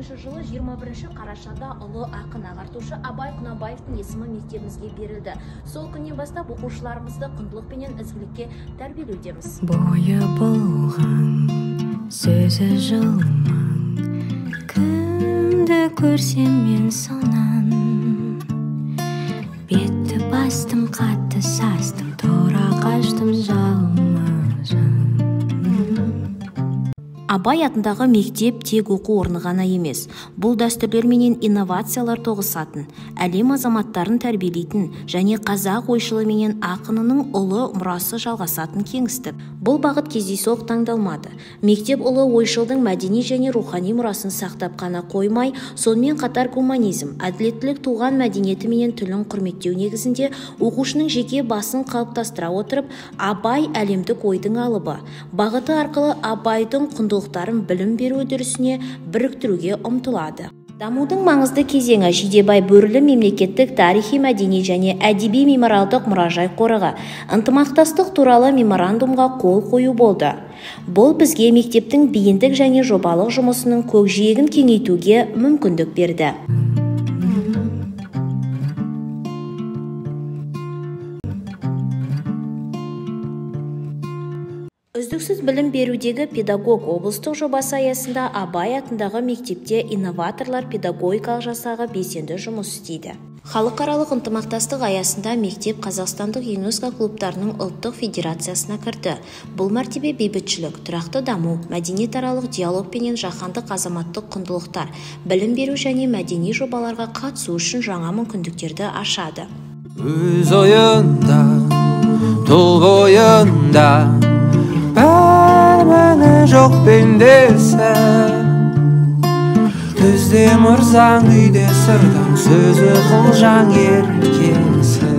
жылы 21 қарашада ұлы ақын ағартушы Абай Құнанбаевтың есімі мектебімізге берілді. Сол күннен бастап оқушыларымызды құндылық пенен ізгілікке тәрбиелеудеміз. Бойы болған сөзі жылмаң, кімді көрсем мен сонан, бетті бастым, қатты састым, тұра қаштым жалма жан. Абай атындағы мектеп тек оқу орны ғана емес, бұл дәстүрлер менен инновациялар тоғысатын, әлем азаматтарын тәрбиелейтін және қазақ ойшылы менен ақынының ұлы мұрасы жалғасатын кеңістік. Бұл бағыт кездейсоқ таңдалмады. Мектеп ұлы ойшылдың мәдени және рухани мұрасын сақтап қана қоймай, сонымен қатар гуманизм, әділеттілік, туған мәдениеті менен тілін құрметтеу негізінде оқушының жеке басын қалыптастыра отырып, Абай әлемдік ойдың алыбы бағыты арқылы Абайдың құндылықтарын білім беру үдерісіне біріктіруге ұмтылады. Дамудың маңызды кезеңі Жидебай Бөрілі мемлекеттік тарихи, мәдени және әдеби мемориалдық мұражай қорығы ынтымақтастық туралы меморандумға қол қою болды. Бұл бізге мектептің бейіндік және жобалық жұмысының көкжиегін кеңейтуге мүмкіндік берді. Үздіксіз білім берудегі педагог облыстық жобасы аясында Абай атындағы мектепте инноваторлар педагогикалық жасағы белсенді жұмыс істейді. Халықаралық ынтымақтастық аясында мектеп Қазақстандық ЮНЕСКО клубтарының ұлттық федерациясына кірді. Бұл мәртебе бейбітшілік, тұрақты даму, мәдениетаралық диалог пенен жаһандық азаматтық құндылықтар, білім беру және мәдени жобаларға қатысу үшін жаңа мүмкіндіктерді ашады. Өз ойында, тұл бойында бәрмәні жоқ пендесі, түзде мұрзаң, үйде сырдаң, сөзі қылжаң еркесі.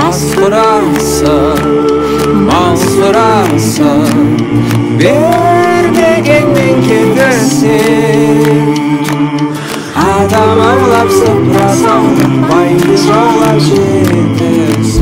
Ас сұрасы, мал сұрасы, бермегенмен кетірсең, адам аулап сыпыра салып, байды жаулап жетірсің.